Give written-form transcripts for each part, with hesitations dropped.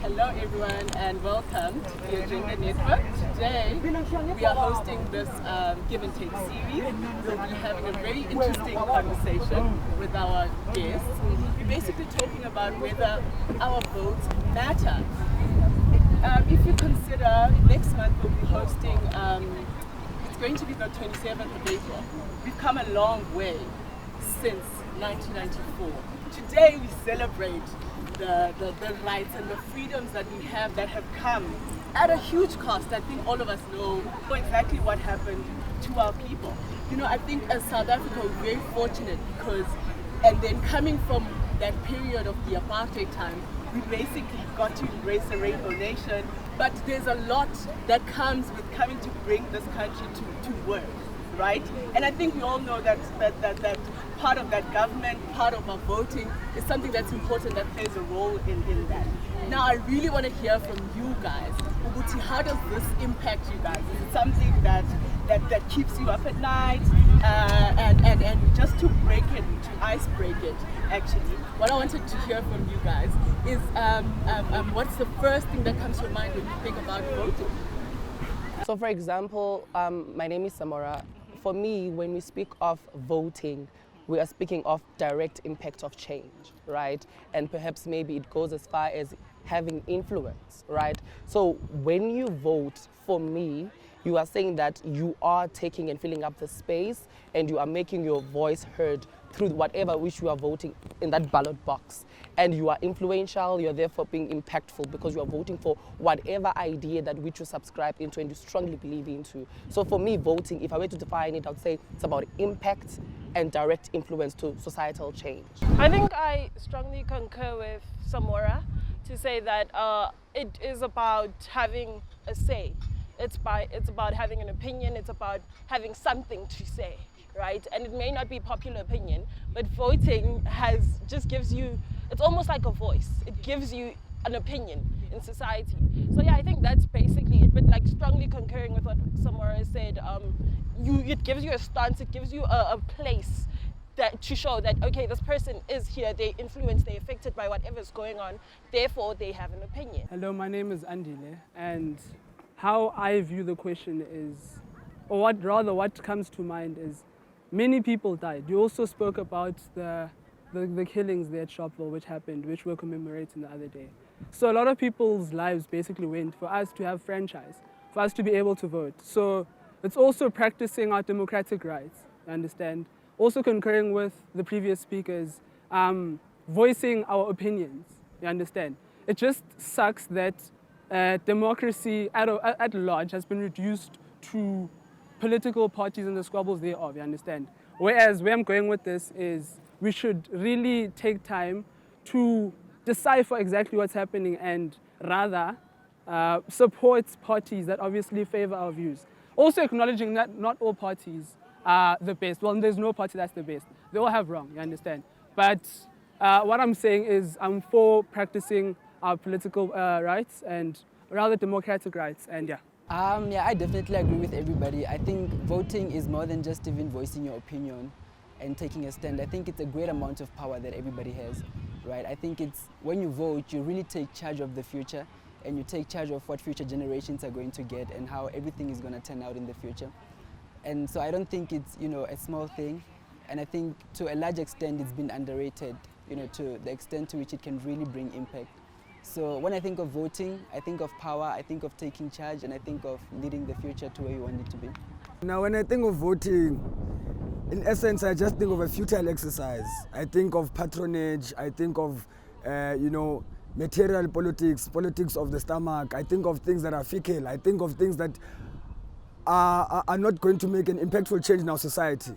Hello everyone and welcome to the Agenda Network. Today we are hosting this Give and Take series. We'll be having a very interesting conversation with our guests. We're basically talking about whether our votes matter. If you consider next month we'll be hosting, it's going to be the 27th of April. We've come a long way since 1994. Today we celebrate the rights and the freedoms that we have that have come at a huge cost. I think all of us know exactly what happened to our people. You know, I think as South Africa we're very fortunate because, and then coming from that period of the apartheid time, we basically got to embrace a rainbow nation, but there's a lot that comes with coming to bring this country to work, right? And I think we all know that part of that government, part of our voting is something that's important, that plays a role in that. Now I really want to hear from you guys. Ubuti, how does this impact you guys? Is it something that keeps you up at night? And just to break it, to ice break it, actually, what I wanted to hear from you guys is what's the first thing that comes to your mind when you think about voting? So for example, my name is Samora. For me, when we speak of voting, we are speaking of direct impact of change, right? And perhaps maybe it goes as far as having influence, right? So when you vote, for me, you are saying that you are taking and filling up the space and you are making your voice heard through whatever which you are voting in that ballot box. And you are influential, you're therefore being impactful because you are voting for whatever idea that which you subscribe into and you strongly believe into. So for me, voting, if I were to define it, I'd say it's about impact and direct influence to societal change. I think I strongly concur with Samora to say that it is about having a say. It's about having an opinion, it's about having something to say, right? And it may not be popular opinion, but voting just gives you, it's almost like a voice. It gives you an opinion in society. So yeah, I think that's basically it, but like strongly concurring with what Samora said, it gives you a stance, it gives you a place that to show that, okay, this person is here, they influence, they're affected by whatever's going on, therefore they have an opinion. Hello, my name is Andile, and how I view the question is, or what comes to mind is, many people died. You also spoke about the killings there at Sharpeville which happened, which we're commemorating the other day. So a lot of people's lives basically went for us to have franchise, for us to be able to vote. So it's also practicing our democratic rights, you understand? Also concurring with the previous speakers, voicing our opinions, you understand? It just sucks that democracy at large has been reduced to political parties and the squabbles thereof, you understand? Whereas where I'm going with this is we should really take time to decipher exactly what's happening and rather support parties that obviously favor our views. Also acknowledging that not all parties are the best. Well, there's no party that's the best. They all have wrong, you understand? But what I'm saying is I'm for practicing our political rights and rather democratic rights, and yeah. Yeah, I definitely agree with everybody. I think voting is more than just even voicing your opinion and taking a stand. I think it's a great amount of power that everybody has, right? I think it's when you vote, you really take charge of the future and you take charge of what future generations are going to get and how everything is going to turn out in the future. And so I don't think it's, a small thing. And I think to a large extent, it's been underrated, to the extent to which it can really bring impact. So when I think of voting, I think of power, I think of taking charge, and I think of leading the future to where you want it to be. Now, when I think of voting, in essence, I just think of a futile exercise. I think of patronage, I think of, material politics, politics of the stomach. I think of things that are fickle. I think of things that are not going to make an impactful change in our society.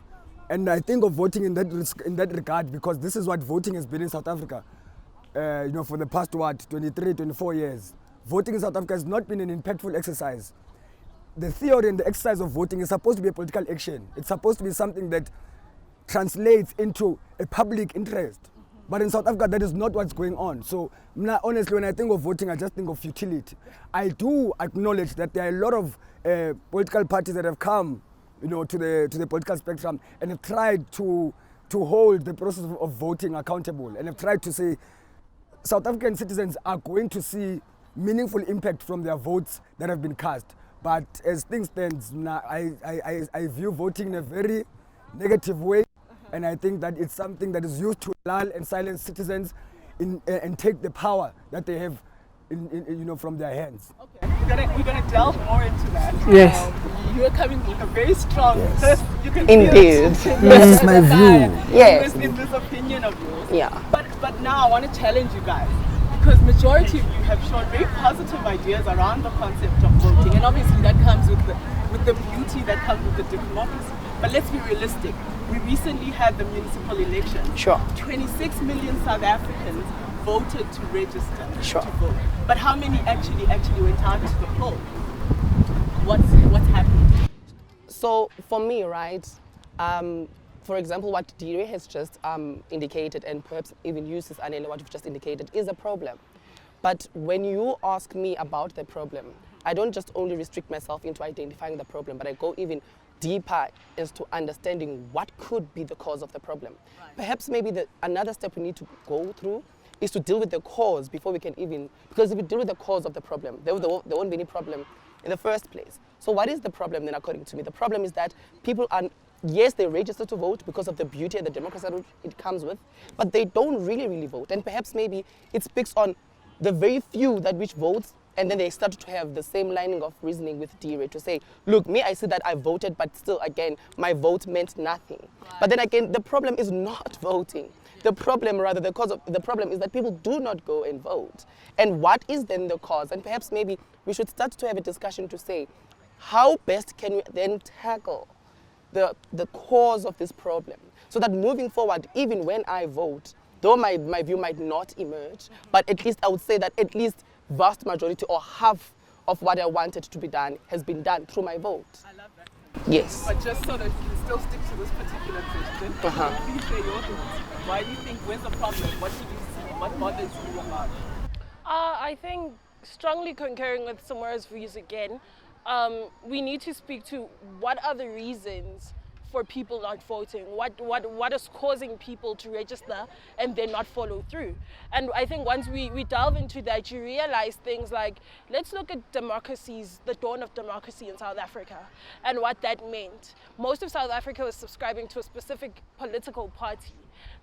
And I think of voting in that regard because this is what voting has been in South Africa. For the past, 23, 24 years. Voting in South Africa has not been an impactful exercise. The theory and the exercise of voting is supposed to be a political action. It's supposed to be something that translates into a public interest. But in South Africa, that is not what's going on. So honestly, when I think of voting, I just think of futility. I do acknowledge that there are a lot of political parties that have come to the political spectrum and have tried to hold the process of voting accountable and have tried to say South African citizens are going to see meaningful impact from their votes that have been cast. But as things stand now, I view voting in a very negative way, and I think that it's something that is used to lull and silence citizens and take the power that they have from their hands. Okay, we're gonna delve more into that. Yes. You are coming with a very strong. Yes. You can Indeed. feel it. This is my view. Yes. In this opinion of yours. Yeah. But now I want to challenge you guys, because majority of you have shown very positive ideas around the concept of voting, and obviously that comes with the beauty that comes with the democracy. But let's be realistic. We recently had the municipal election. Sure. 26 million South Africans voted to register Sure. to vote. But how many actually went out to the poll? What's happening? So for me, right, for example, what Dire has just indicated, and perhaps even uses Anele, what you've just indicated, is a problem. But when you ask me about the problem, I don't just only restrict myself into identifying the problem, but I go even deeper as to understanding what could be the cause of the problem. Right. Perhaps maybe another step we need to go through is to deal with the cause before we can even, because if we deal with the cause of the problem, there won't be any problem in the first place. So what is the problem then, according to me? The problem is that people are, yes, they register to vote because of the beauty and the democracy that it comes with, but they don't really vote. And perhaps maybe it speaks on the very few that which votes, and then they start to have the same lining of reasoning with Dire to say, look, me, I see that I voted, but still, again, my vote meant nothing. Right. But then again, the problem is not voting. The problem, rather, the cause of the problem is that people do not go and vote. And what is then the cause? And perhaps maybe we should start to have a discussion to say, how best can we then tackle the cause of this problem? So that moving forward, even when I vote, though my view might not emerge, but at least I would say that at least vast majority or half of what I wanted to be done has been done through my vote. I love that. Yes. But just so that you can still stick to this particular question, please share your thoughts. Why do you think, where's the problem? What do you see? What bothers you about it? I think, strongly concurring with Samora's views again, we need to speak to what are the reasons for people not voting, what is causing people to register and then not follow through. And I think once we delve into that, you realize things like, let's look at democracies, the dawn of democracy in South Africa and what that meant. Most of South Africa was subscribing to a specific political party,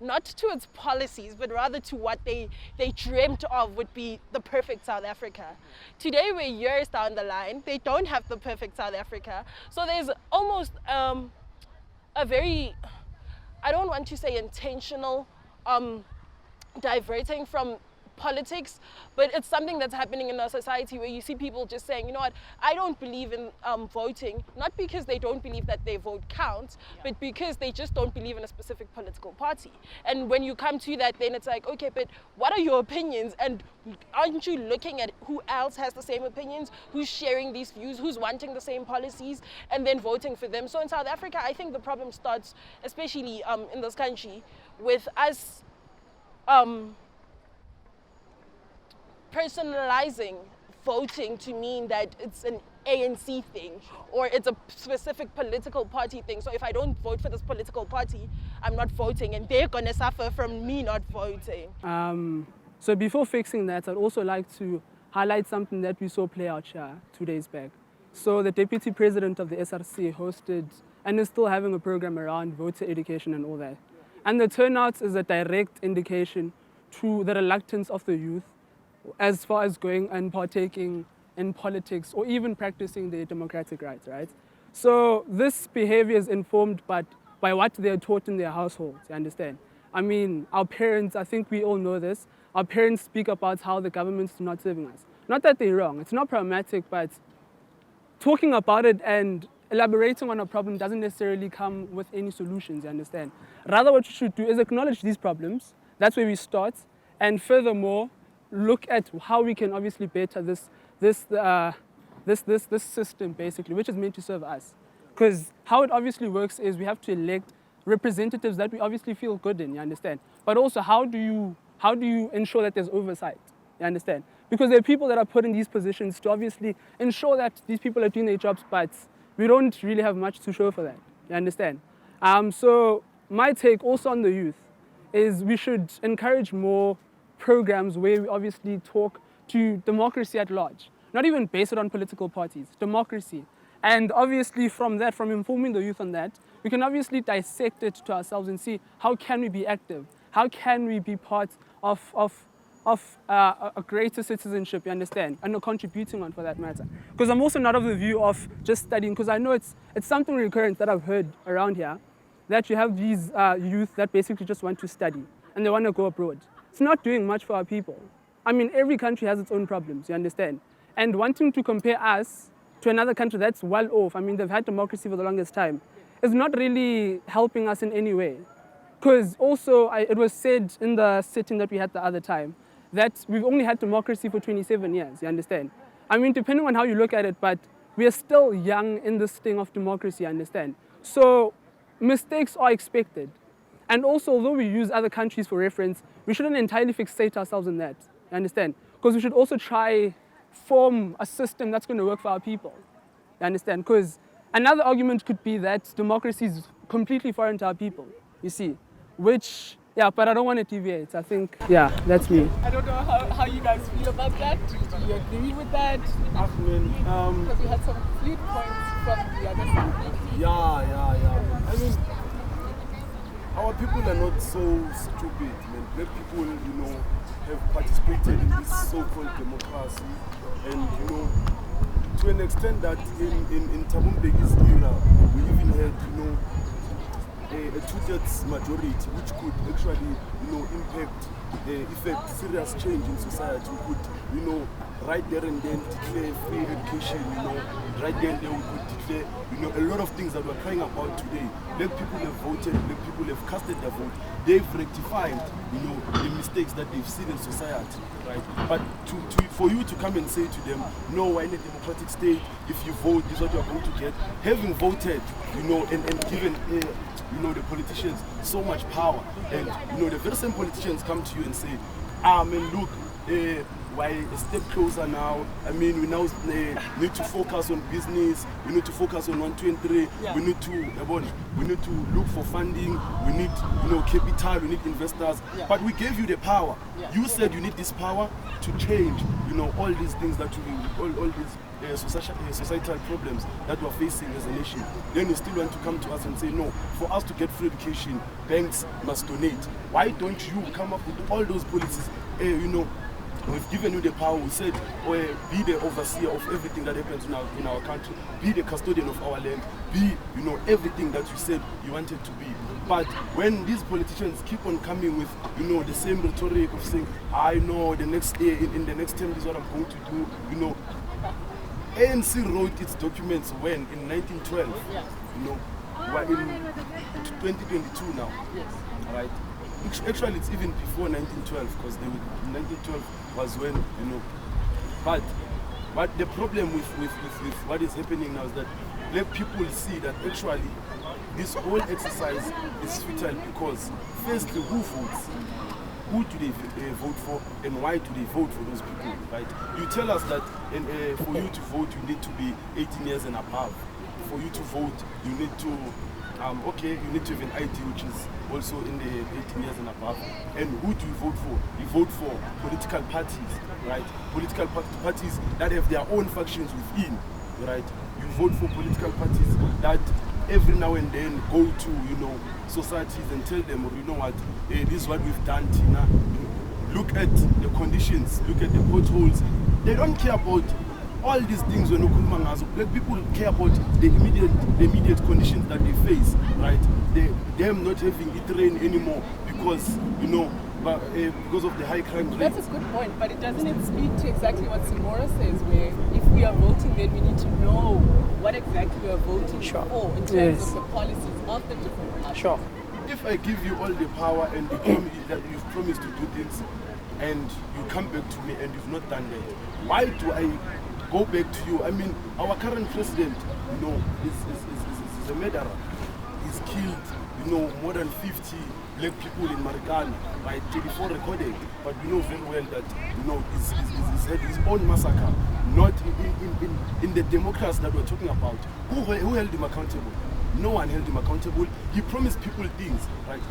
not to its policies, but rather to what they dreamt of would be the perfect South Africa. Today we're years down the line, they don't have the perfect South Africa. So there's almost a very, I don't want to say intentional diverting from politics, but it's something that's happening in our society where you see people just saying, you know what, I don't believe in voting, not because they don't believe that their vote counts, but because they just don't believe in a specific political party. And when you come to that, then it's like, okay, but what are your opinions? And aren't you looking at who else has the same opinions, who's sharing these views, who's wanting the same policies, and then voting for them? So in South Africa, I think the problem starts, especially in this country, with us personalizing voting to mean that it's an ANC thing or it's a specific political party thing. So if I don't vote for this political party, I'm not voting, and they're going to suffer from me not voting. So before fixing that, I'd also like to highlight something that we saw play out here 2 days back. So the Deputy President of the SRC hosted and is still having a program around voter education and all that. And the turnout is a direct indication to the reluctance of the youth as far as going and partaking in politics or even practicing their democratic rights, right? So this behavior is informed by what they are taught in their households, you understand? I mean, our parents, I think we all know this, our parents speak about how the government's not serving us. Not that they're wrong, it's not problematic, but talking about it and elaborating on a problem doesn't necessarily come with any solutions, you understand? Rather, what you should do is acknowledge these problems, that's where we start, and furthermore, look at how we can obviously better this system, basically, which is meant to serve us. Because how it obviously works is we have to elect representatives that we obviously feel good in, you understand? But also, how do you ensure that there's oversight, you understand? Because there are people that are put in these positions to obviously ensure that these people are doing their jobs, but we don't really have much to show for that, you understand? So my take also on the youth is we should encourage more programs where we obviously talk to democracy at large. Not even base it on political parties, democracy. And obviously from that, from informing the youth on that, we can obviously dissect it to ourselves and see how can we be active? How can we be part of a greater citizenship, you understand? And a contributing one for that matter. Because I'm also not of the view of just studying, because I know it's something recurrent that I've heard around here, that you have these youth that basically just want to study and they want to go abroad. It's not doing much for our people. I mean, every country has its own problems, you understand? And wanting to compare us to another country that's well off, I mean, they've had democracy for the longest time, is not really helping us in any way. Because also, it was said in the sitting that we had the other time, that we've only had democracy for 27 years, you understand? I mean, depending on how you look at it, but we are still young in this thing of democracy, you understand? So mistakes are expected. And also, although we use other countries for reference, we shouldn't entirely fixate ourselves on that, you understand? Because we should also try form a system that's going to work for our people, you understand? Because another argument could be that democracy is completely foreign to our people, you see, which, yeah, but I don't want to deviate. I think, yeah, that's me. I don't know how you guys feel about that. Do you agree with that? I mean, Because we had some fleet points from the other side. yeah. I mean, our people are not so stupid. I mean, black people, have participated in this so-called democracy, and to an extent that in Thabo Mbeki's era, we even had, a two-thirds majority, which could actually, effect serious change in society. We could, right there and then declare free education, right there and then we could declare, a lot of things that we're crying about today. Black people have voted, black people have casted their vote. They've rectified, the mistakes that they've seen in society, right? But for you to come and say to them, no, we're in a democratic state, if you vote, this is what you're going to get. Having voted, and given, the politicians so much power, and, the very same politicians come to you and say, look, why a step closer now? I mean, we now need to focus on business. We need to focus on 1, 2, and 3. Yeah. We need to look for funding. We need, capital. We need investors. Yeah. But we gave you the power. Yeah. You said you need this power to change, all these things that all these societal problems that we're facing as a nation. Then you still want to come to us and say, no, for us to get free education, banks must donate. Why don't you come up with all those policies? We've given you the power. We said, be the overseer of everything that happens in our country. Be the custodian of our land. Be, everything that you said you wanted to be. But when these politicians keep on coming with, the same rhetoric of saying, I know the next day, in the next term, this is what I'm going to do, ANC wrote its documents when? In 1912. Yeah. We're in 2022 now. Yes. Right? Actually, it's even before 1912, because 1912 was when, but the problem with what is happening now is that black people see that actually this whole exercise is futile, because firstly, who votes? Who do they vote for, and why do they vote for those people, right? You tell us that for you to vote, you need to be 18 years and above. For you to vote, you need to you need to have an ID, which is also in the 18 years and above. And who do you vote for? You vote for political parties, right? Political parties that have their own factions within, right? You vote for political parties that every now and then go to, societies and tell them, what, this is what we've done, Tina. Look at the conditions, look at the potholes. They don't care about all these things when black people care about the immediate conditions that they face, right? Them not having it rain anymore because, because of the high crime rate. That's a good point, but doesn't it speak to exactly what Samora says, where if we are voting, then we need to know what exactly we are voting for in terms of the policies of the different parties. Sure. If I give you all the power and that you've promised to do things, and you come back to me and you've not done that, why do I go back to you? I mean, our current president, is a murderer. He's killed, more than 50 black people in Marikana, right? 34 recorded, but we know very well that, he's had his own massacre, not in the democracy that we're talking about. Who held him accountable? No one held him accountable. He promised people things, right?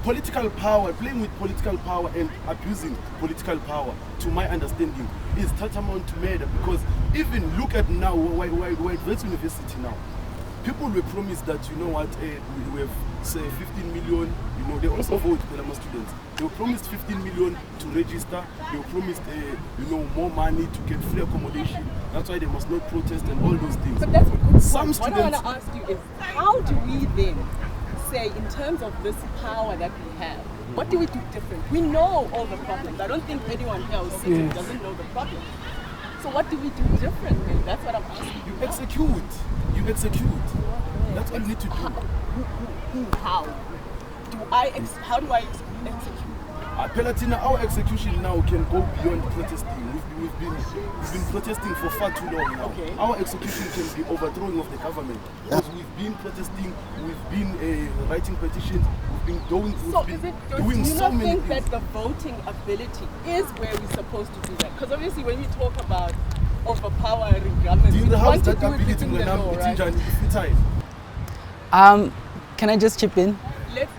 political power, playing with political power and abusing political power, to my understanding, is tantamount to murder. Because even look at now, Wits University now, people were promised that, you know what, we have, say, 15 million, you know, they also vote, Pelama students. They were promised 15 million to register. They were promised, you know, more money to get free accommodation. That's why they must not protest and all those things. But that's a good point. Some What I want students, to ask you is, how do we then say, in terms of this power that we have, what do we do different? We know all the problems. I don't think anyone else doesn't know the problems. So what do we do differently? That's what I'm asking you. you execute. You execute. That's all you need to do. How? How do I execute? Pelatina, our execution now can go beyond protesting. We've been protesting for far too long now. Okay. Our execution can be overthrowing of the government. Because we've been protesting, we've been writing petitions, we've been doing So is it, do doing you so not many think things. that the voting ability is where we're supposed to do that? Because obviously when we talk about overpowering government, Do you we know how want to that do it ability within the when law, right? Can I just chip in? Let's,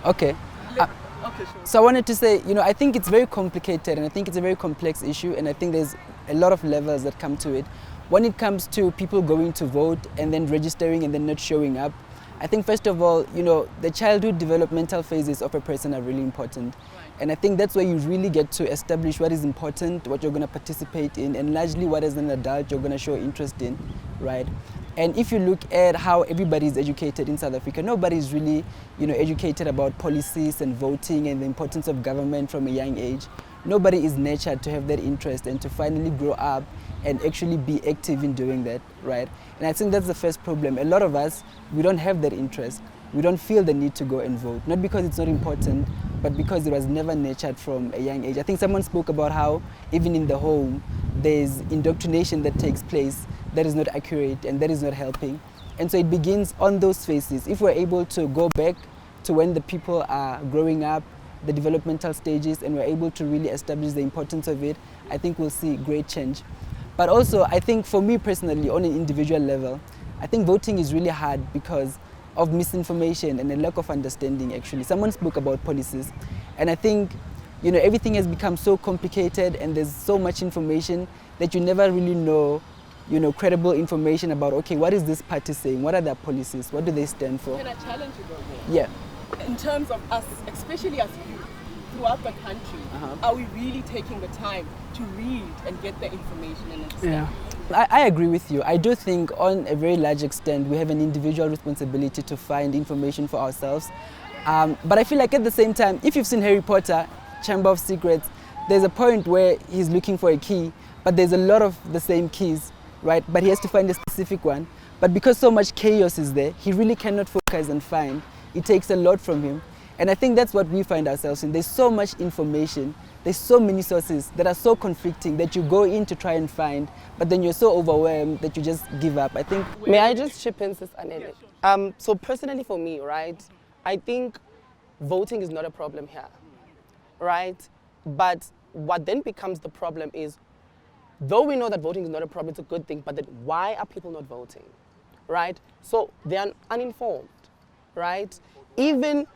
Okay. okay, sure. So I wanted to say, you know, I think it's very complicated and I think it's a very complex issue, and I think there's a lot of levels that come to it. When it comes to people going to vote and then registering and then not showing up, I think first of all, you know, the childhood developmental phases of a person are really important. And I think that's where you really get to establish what is important, what you're going to participate in, and largely what as an adult you're going to show interest in, right? And if you look at how everybody is educated in South Africa, nobody is really, you know, educated about policies and voting and the importance of government from a young age. Nobody is nurtured to have that interest and to finally grow up and actually be active in doing that, right? And I think that's the first problem. A lot of us, we don't have that interest. We don't feel the need to go and vote, not because it's not important, but because it was never nurtured from a young age. I think someone spoke about how even in the home, there's indoctrination that takes place that is not accurate and that is not helping. And so it begins on those phases. If we're able to go back to when the people are growing up, the developmental stages, and we're able to really establish the importance of it, I think we'll see great change. But also, I think for me personally, on an individual level, I think voting is really hard because of misinformation and a lack of understanding, actually. Someone spoke about policies, and I think, you know, everything has become so complicated and there's so much information that you never really know, you know, credible information about, okay, what is this party saying? What are their policies? What do they stand for? Can I challenge you though? Yeah. In terms of us, especially as youth throughout the country, are we really taking the time to read and get the information and understand? Yeah. I agree with you. I do think on a very large extent we have an individual responsibility to find information for ourselves. But I feel like at the same time, if you've seen Harry Potter, Chamber of Secrets, there's a point where he's looking for a key, but there's a lot of the same keys, right? But he has to find a specific one. But because so much chaos is there, he really cannot focus and find. It takes a lot from him. And I think that's what we find ourselves in. There's so much information, there's so many sources that are so conflicting that you go in to try and find, but then you're so overwhelmed that you just give up. I think. May I just chip in, Sis Anele? So personally for me, right, I think voting is not a problem here, right? But what then becomes the problem is, though we know that voting is not a problem, it's a good thing, but then why are people not voting, right? So they are uninformed, right? Even,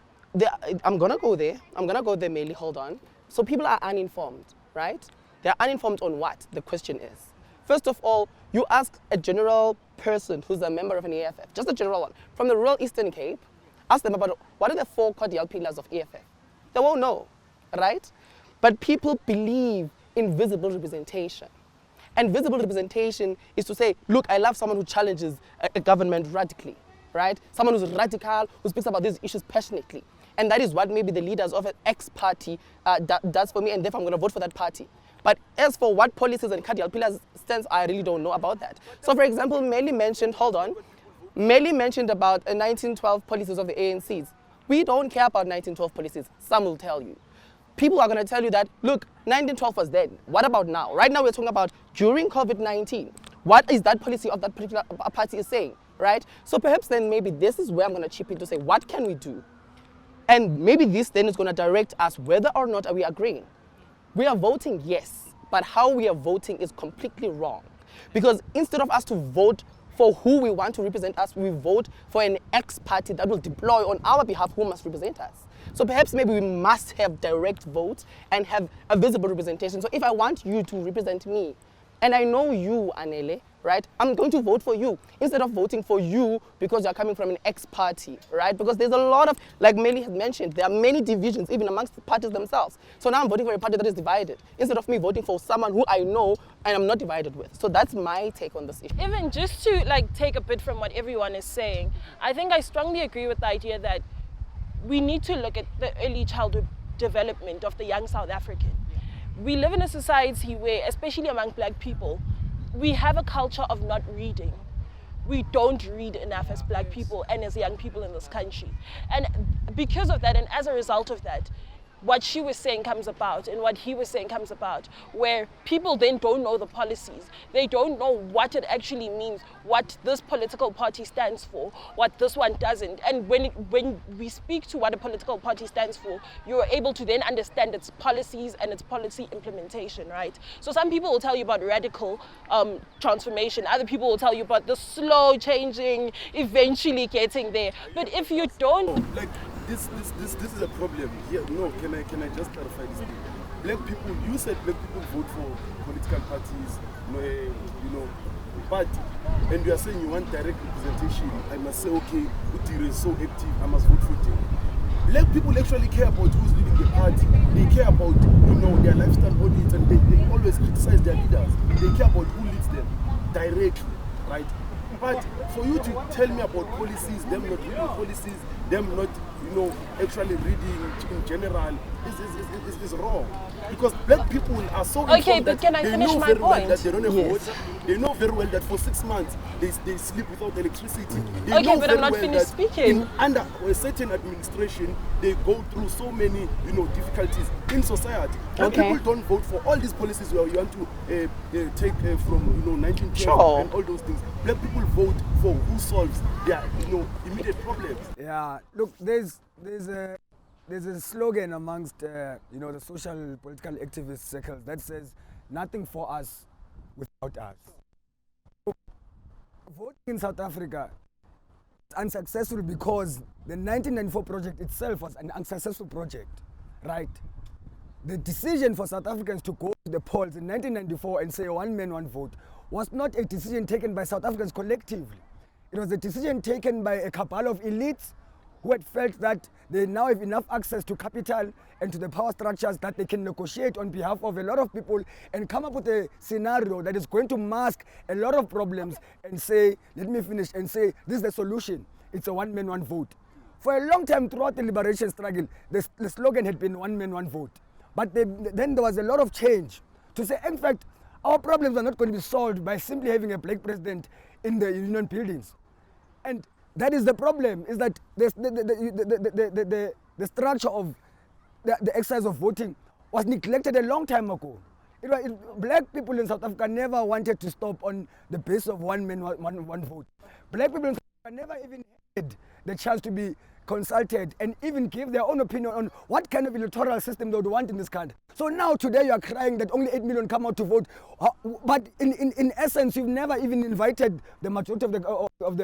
I'm gonna go there, Meili, hold on. So people are uninformed, right? They're uninformed on what the question is. First of all, you ask a general person who's a member of an EFF, just a general one, from the rural Eastern Cape, ask them about what are the 4 cordial pillars of EFF. They won't know, right? But people believe in visible representation. And visible representation is to say, look, I love someone who challenges a government radically, right? Someone who's radical, who speaks about these issues passionately. And that is what maybe the leaders of an X party does for me, and therefore I'm going to vote for that party. But as for what policies and cardinal pillars stands, I really don't know about that. So for example, Meili mentioned about 1912 policies of the ANCs. We don't care about 1912 policies, some will tell you. People are going to tell you that, look, 1912 was then. What about now? Right now we're talking about during COVID-19. What is that policy of that particular party is saying, right? So perhaps then maybe this is where I'm going to chip in to say, what can we do? And maybe this then is going to direct us whether or not are we agreeing. We are voting, yes, but how we are voting is completely wrong. Because instead of us to vote for who we want to represent us, we vote for an X party that will deploy on our behalf who must represent us. So perhaps maybe we must have direct votes and have a visible representation. So if I want you to represent me, and I know you, Anele, right? I'm going to vote for you instead of voting for you because you're coming from an X party, right? Because there's a lot of, like Melly has mentioned, there are many divisions even amongst the parties themselves. So now I'm voting for a party that is divided instead of me voting for someone who I know and I'm not divided with. So that's my take on this issue. Even just to like take a bit from what everyone is saying, I think I strongly agree with the idea that we need to look at the early childhood development of the young South African. We live in a society where, especially among black people, we have a culture of not reading. We don't read enough as black people and as young people in this country. And because of that, and as a result of that, what she was saying comes about and what he was saying comes about, where people then don't know the policies. They don't know what it actually means, what this political party stands for, what this one doesn't. And when we speak to what a political party stands for, you're able to then understand its policies and its policy implementation, right? So some people will tell you about radical transformation. Other people will tell you about the slow changing, eventually getting there. But if you don't... This is a problem. Yeah, no, can I just clarify this thing? Black people, you said black people vote for political parties, but, and you are saying you want direct representation. I must say, okay, Utiri is so active, I must vote for him. Black people actually care about who's leading the party. They care about, their lifestyle audits, and they always criticize their leaders. They care about who leads them directly, right? But for you to tell me about policies, them not reading policies, them not, actually reading in general, is wrong. Because black people are so okay, but can I finish my point? Well that they don't have water. They know very well that for 6 months they sleep without electricity. They okay, know but very I'm not well finished speaking. Under a certain administration, they go through so many, difficulties in society. Black people don't vote for all these policies where you want to take from 1912 and all those things. Black people vote for who solves their immediate problems. Yeah, look, there's a slogan amongst the social political activist circles that says nothing for us without us. So, voting in South Africa is unsuccessful because the 1994 project itself was an unsuccessful project, right? The decision for South Africans to go to the polls in 1994 and say one man, one vote was not a decision taken by South Africans collectively. It was a decision taken by a cabal of elites who had felt that they now have enough access to capital and to the power structures that they can negotiate on behalf of a lot of people and come up with a scenario that is going to mask a lot of problems and say, let me finish, and say, this is the solution. It's a one man, one vote. For a long time throughout the liberation struggle, the slogan had been one man, one vote. But then there was a lot of change to say, in fact, our problems are not going to be solved by simply having a black president in the union buildings. And that is the problem, is that the structure of the exercise of voting was neglected a long time ago. Black people in South Africa never wanted to stop on the basis of one man, one vote. Black people in South Africa never even had the chance to be consulted and even give their own opinion on what kind of electoral system they would want in this country. So now today you are crying that only 8 million come out to vote, but in essence you've never even invited the majority of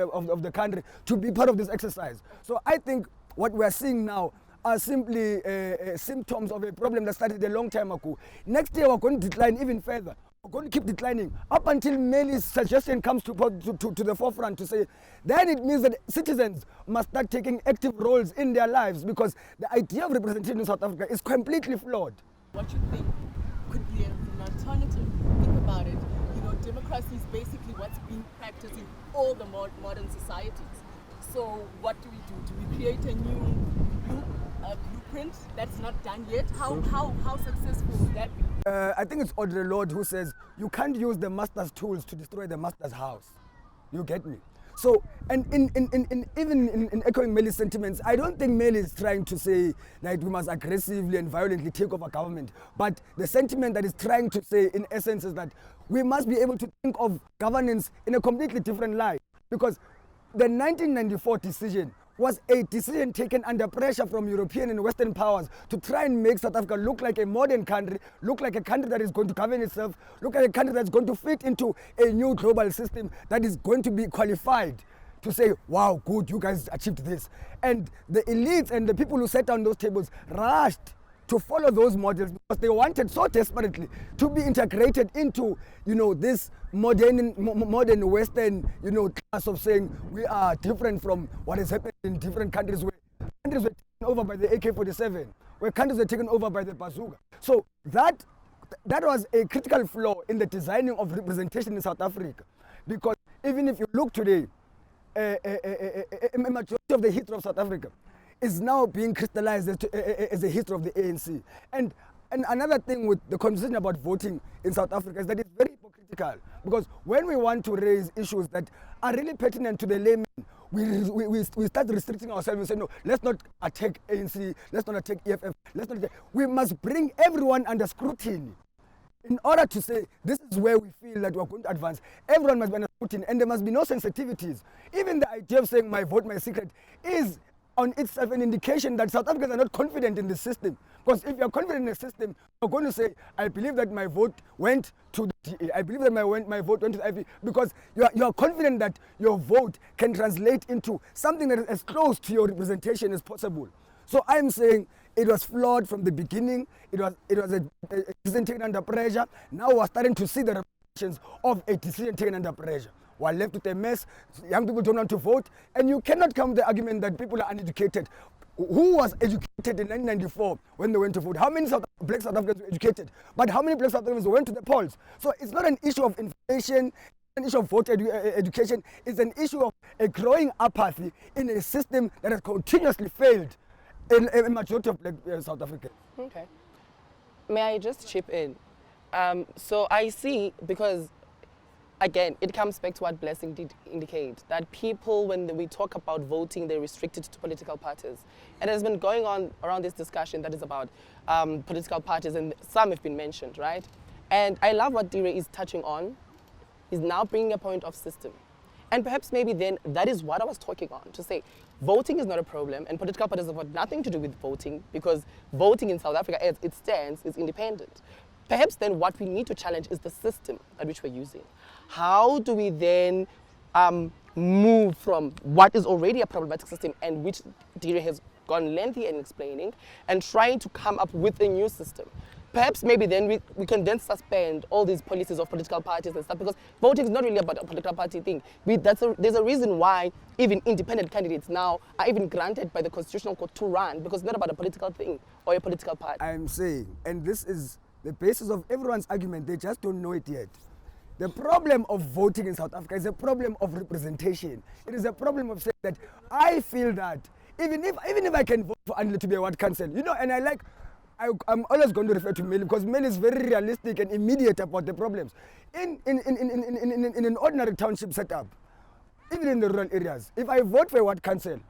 the country to be part of this exercise. So I think what we are seeing now are simply symptoms of a problem that started a long time ago. Next year we're going to decline even further. We're going to keep declining up until Melly's suggestion comes to the forefront to say, then it means that citizens must start taking active roles in their lives, because the idea of representation in South Africa is completely flawed. What you think could be an alternative? Think about it. Democracy is basically what's being practiced in all the modern societies. So what do? Do we create a new blueprint that's not done yet? How successful would that be? I think it's Audre Lorde who says you can't use the master's tools to destroy the master's house. You get me? So, and even in echoing Melly's sentiments, I don't think Melly is trying to say that we must aggressively and violently take over government. But the sentiment that is trying to say, in essence, is that we must be able to think of governance in a completely different light. Because the 1994 decision was a decision taken under pressure from European and Western powers to try and make South Africa look like a modern country, look like a country that is going to govern itself, look like a country that's going to fit into a new global system that is going to be qualified to say, wow, good, you guys achieved this. And the elites and the people who sat on those tables rushed to follow those models because they wanted so desperately to be integrated into, this modern Western, class of saying we are different from what is happening in different countries where countries were taken over by the AK-47, where countries were taken over by the bazooka. So that was a critical flaw in the designing of representation in South Africa, because even if you look today, a majority of the history of South Africa is now being crystallized as a history of the ANC. And another thing with the conversation about voting in South Africa is that it's very hypocritical, because when we want to raise issues that are really pertinent to the layman, we start restricting ourselves and say, no, let's not attack ANC, let's not attack EFF, we must bring everyone under scrutiny. In order to say, this is where we feel that we're going to advance, everyone must be under scrutiny, and there must be no sensitivities. Even the idea of saying, my vote, my secret, is on itself an indication that South Africans are not confident in the system. Because if you're confident in the system, you're going to say, I believe that my vote went to the DA, I believe that my vote went to the IP, because you're confident that your vote can translate into something that is as close to your representation as possible. So I'm saying it was flawed from the beginning. It was a decision taken under pressure. Now we're starting to see the repercussions of a decision taken under pressure. We're left with a mess. Young people don't want to vote. And you cannot come with the argument that people are uneducated. Who was educated in 1994 when they went to vote? How many black South Africans were educated? But how many black South Africans went to the polls? So it's not an issue of information, an issue of voter education. It's an issue of a growing apathy in a system that has continuously failed in a majority of black South Africans. Okay. May I just chip in? So I see, because again, it comes back to what Blessing did indicate, that people, when we talk about voting, they're restricted to political parties. And there's been going on around this discussion that is about political parties, and some have been mentioned, right? And I love what Dire is touching on. He's now bringing a point of system. And perhaps maybe then that is what I was talking on, to say voting is not a problem, and political parties have got nothing to do with voting, because voting in South Africa as it stands is independent. Perhaps then what we need to challenge is the system at which we're using. How do we then move from what is already a problematic system, and which Dire has gone lengthy in explaining, and trying to come up with a new system? Perhaps maybe then we can then suspend all these policies of political parties and stuff, because voting is not really about a political party thing. There's a reason why even independent candidates now are even granted by the Constitutional Court to run, because it's not about a political thing or a political party. I'm saying, and this is the basis of everyone's argument, they just don't know it yet. The problem of voting in South Africa is a problem of representation. It is a problem of saying that I feel that even if I can vote for Andile to be a ward council, and I'm always going to refer to Meli, because Meli is very realistic and immediate about the problems. In an ordinary township setup, even in the rural areas, if I vote for a ward council,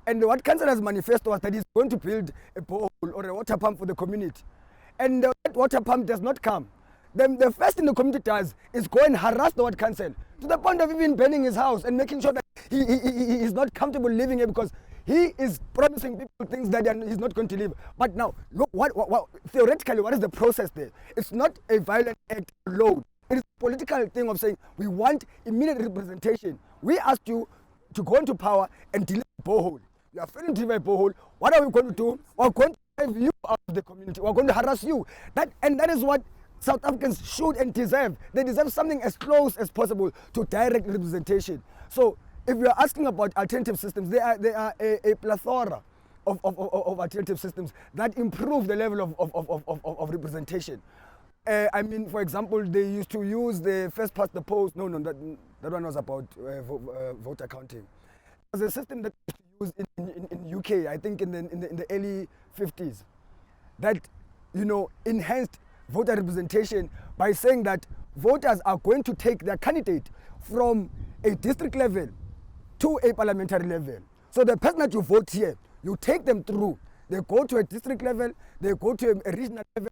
and the ward council has manifesto that he's going to build a borehole or a water pump for the community, and that water pump does not come, then the first thing the community does is go and harass the ward council, to the point of even burning his house and making sure that he is not comfortable living here, because he is promising people things that he's not going to live. But now, look, what theoretically, what is the process there? It's not a violent act alone. It is a political thing of saying, we want immediate representation. We asked you to go into power and deliver a borehole. You are failing to deliver a borehole. What are we going to do? We're going to drive you out of the community. We're going to harass you. That is what South Africans should and deserve. They deserve something as close as possible to direct representation. So if you're asking about alternative systems, there are a plethora of alternative systems that improve the level of representation. I mean, for example, they used to use the first past the post. No, that one was about voter counting. It was a system that was used in UK, I think in the early 50s, that enhanced voter representation by saying that voters are going to take their candidate from a district level to a parliamentary level. So the person that you vote here, you take them through. They go to a district level, they go to a regional level,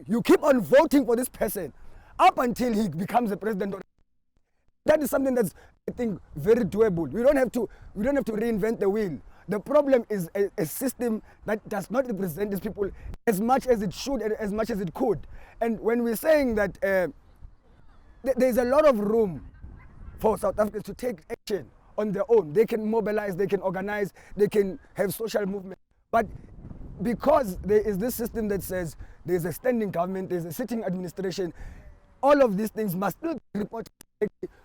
you keep on voting for this person up until he becomes the president. That is something that's, I think, very doable. We don't have to reinvent the wheel. The problem is a system that does not represent these people as much as it should and as much as it could. And when we're saying that there's a lot of room for South Africans to take action on their own. They can mobilize, they can organize, they can have social movement. But because there is this system that says there's a standing government, there's a sitting administration, all of these things must still be reported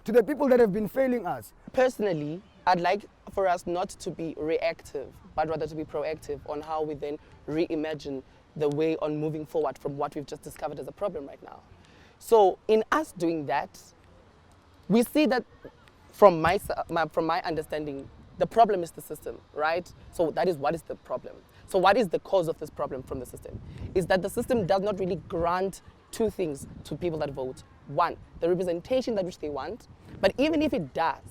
to the people that have been failing us. Personally, I'd like for us not to be reactive, but rather to be proactive on how we then reimagine the way on moving forward from what we've just discovered as a problem right now. So in us doing that, we see that from my understanding, the problem is the system, right? So that is what is the problem. So what is the cause of this problem from the system? Is that the system does not really grant two things to people that vote. One, the representation that which they want, but even if it does,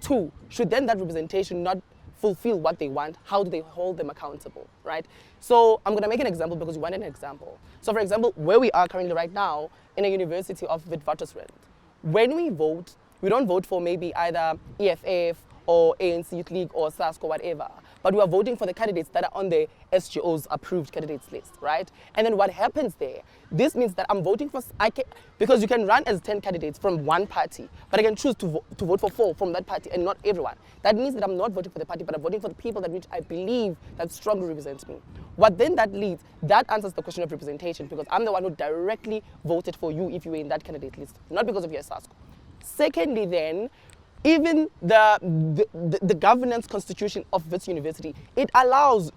two, should then that representation not fulfill what they want, how do they hold them accountable, right? So I'm gonna make an example because you want an example. So for example, where we are currently right now, in a university of Witwatersrand, when we vote, we don't vote for maybe either EFF or ANC Youth League or SASC or whatever, but we are voting for the candidates that are on the SGO's approved candidates list, right? And then what happens there, this means that I'm voting for, because you can run as 10 candidates from one party, but I can choose to vote for 4 from that party and not everyone. That means that I'm not voting for the party, but I'm voting for the people that which I believe that strongly represents me. What then that leads, that answers the question of representation, because I'm the one who directly voted for you if you were in that candidate list, not because of your SASC. Secondly then, even the governance constitution of Wits University, it allows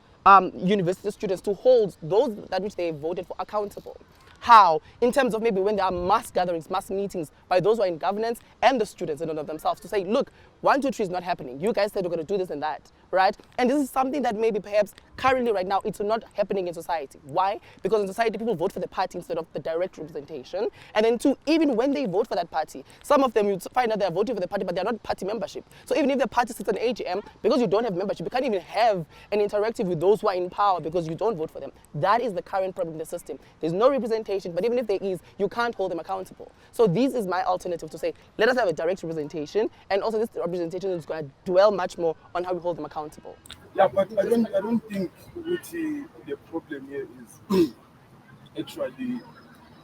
university students to hold those that which they voted for accountable. How? In terms of maybe when there are mass gatherings, mass meetings by those who are in governance and the students in and of themselves to say, look, 1, 2, 3 is not happening. You guys said we're going to do this and that, right? And this is something that maybe perhaps currently right now it's not happening in society. Why? Because in society people vote for the party instead of the direct representation. And then 2, even when they vote for that party, some of them you find out they're voting for the party but they're not party membership. So even if the party sits on AGM, because you don't have membership, you can't even have an interactive with those who are in power because you don't vote for them. That is the current problem in the system. There's no representation, but even if there is, you can't hold them accountable. So this is my alternative to say, let us have a direct representation, and also this representation is going to dwell much more on how we hold them accountable. Yeah, but I don't think the problem here is actually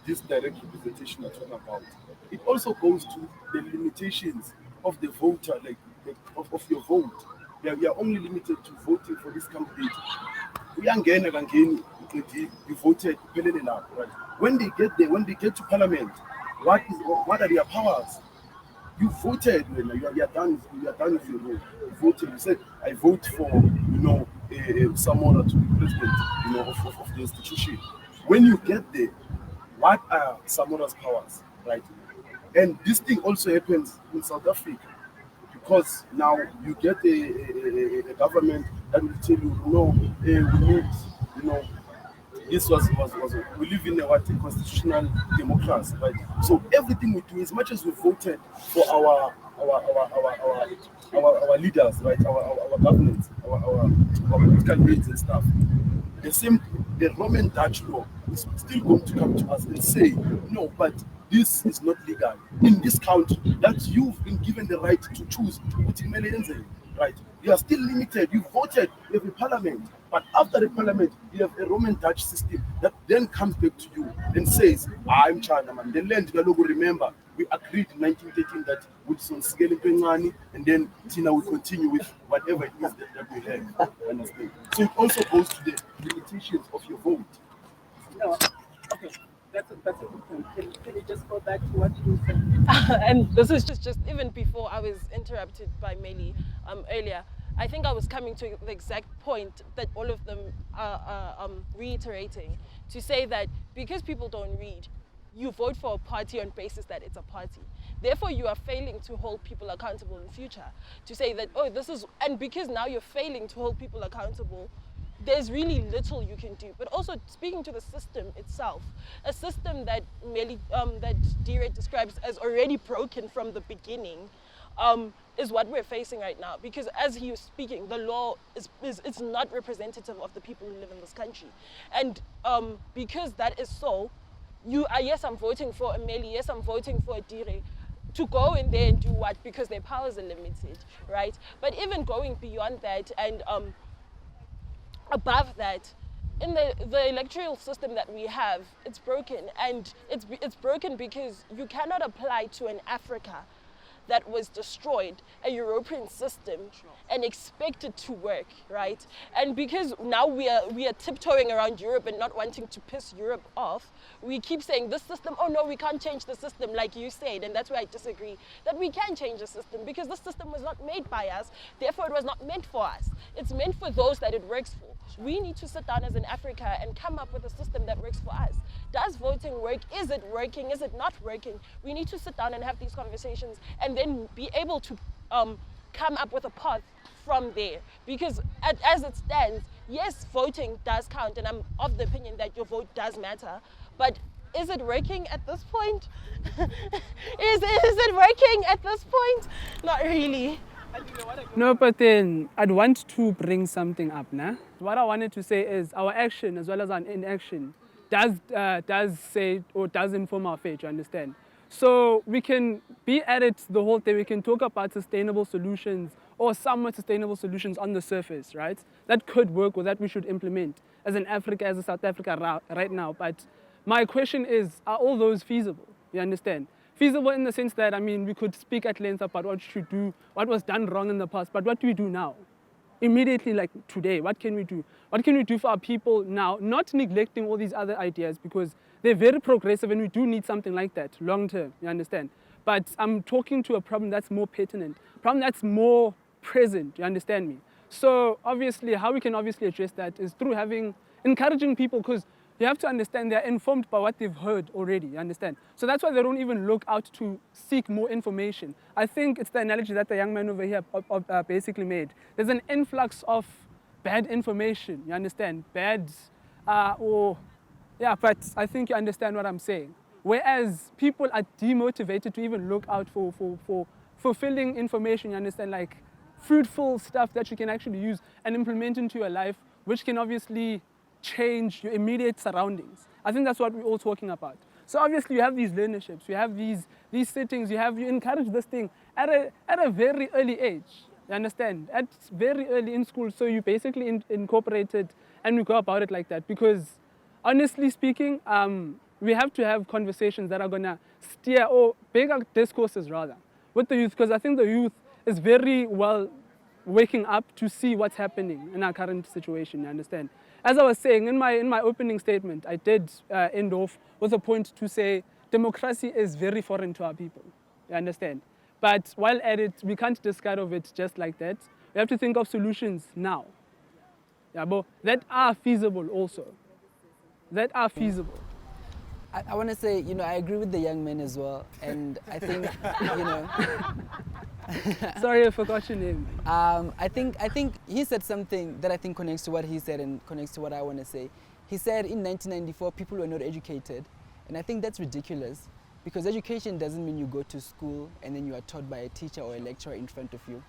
this direct representation we're talking about. It also goes to the limitations of the voter, of your vote. Yeah, we are only limited to voting for this candidate. You voted, right? When they get there, when they get to parliament, what are their powers? You voted, you are done with your role. You voted, you said, I vote for, someone to be president, of the institution. When you get there, what are Samora's powers, right? And this thing also happens in South Africa, because now you get a government that will tell you, we need, this was we live in a constitutional democracy, right? So everything we do, as much as we voted for our leaders, right, our governments, our political leaders and stuff, the Roman Dutch law is still going to come to us and say, no, but this is not legal in this country, that you've been given the right to choose, right? You are still limited. You voted, you have a parliament, but after the parliament, you have a Roman Dutch system that then comes back to you and says, I'm China, man. The land, remember, we agreed in 1913 that with some scaling penani, and then Tina will continue with whatever it is that we have. Understand? So it also goes to the limitations of your vote. No, okay. That's a good point. Can you just go back to what you said? And this is just even before I was interrupted by Meli earlier. I think I was coming to the exact point that all of them are reiterating, to say that because people don't read, you vote for a party on basis that it's a party. Therefore, you are failing to hold people accountable in the future. To say that, and because now you're failing to hold people accountable, there's really little you can do. But also speaking to the system itself, a system that that Dire describes as already broken from the beginning, is what we're facing right now. Because as he was speaking, the law it's not representative of the people who live in this country. And because that is so, yes, I'm voting for Ameli, yes, I'm voting for Dire, to go in there and do what? Because their powers are limited, right? But even going beyond that and above that, in the electoral system that we have, it's broken, and it's broken because you cannot apply to an Africa that was destroyed, a European system, and expect it to work, right? And because now we are tiptoeing around Europe and not wanting to piss Europe off, we keep saying this system, oh no, we can't change the system, like you said, and that's where I disagree, that we can change the system because this system was not made by us, therefore it was not meant for us. It's meant for those that it works for. We need to sit down as an Africa and come up with a system that works for us. Does voting work? Is it working? Is it not working? We need to sit down and have these conversations and then be able to come up with a path from there. Because as it stands, yes, voting does count, and I'm of the opinion that your vote does matter, but is it working at this point? Is it working at this point? Not really. No, but then I'd want to bring something up, nah? What I wanted to say is our action as well as our inaction does say or does inform our fate, you understand? So we can be at it the whole day, we can talk about sustainable solutions or somewhat sustainable solutions on the surface, right? That could work or that we should implement as an Africa, as a South Africa right now. But my question is, are all those feasible? You understand? Feasible in the sense that, I mean, we could speak at length about what we should do, what was done wrong in the past, but what do we do now? Immediately, like today, what can we do? What can we do for our people now? Not neglecting all these other ideas because they're very progressive and we do need something like that long term, you understand? But I'm talking to a problem that's more pertinent, a problem that's more present, you understand me? So obviously, how we can obviously address that is through encouraging people, because you have to understand they're informed by what they've heard already, you understand? So that's why they don't even look out to seek more information. I think it's the analogy that the young man over here basically made. There's an influx of bad information, you understand? But I think you understand what I'm saying. Whereas people are demotivated to even look out for fulfilling information, you understand? Like fruitful stuff that you can actually use and implement into your life, which can obviously change your immediate surroundings. I think that's what we're all talking about. So obviously you have these learnerships, you have these settings, you encourage this thing at a very early age, you understand? At very early in school, so you basically incorporate it and we go about it like that. Because honestly speaking, we have to have conversations that are gonna steer, or bigger discourses rather, with the youth, because I think the youth is very well waking up to see what's happening in our current situation, you understand? As I was saying in my opening statement, I did end off with a point to say democracy is very foreign to our people, you understand? But while at it, we can't discard of it just like that. We have to think of solutions now, yeah, but that are feasible also, that are feasible. I want to say, I agree with the young men as well, and I think, Sorry, I forgot your name. I think he said something that I think connects to what he said and connects to what I want to say. He said in 1994 people were not educated, and I think that's ridiculous, because education doesn't mean you go to school and then you are taught by a teacher or a lecturer in front of you.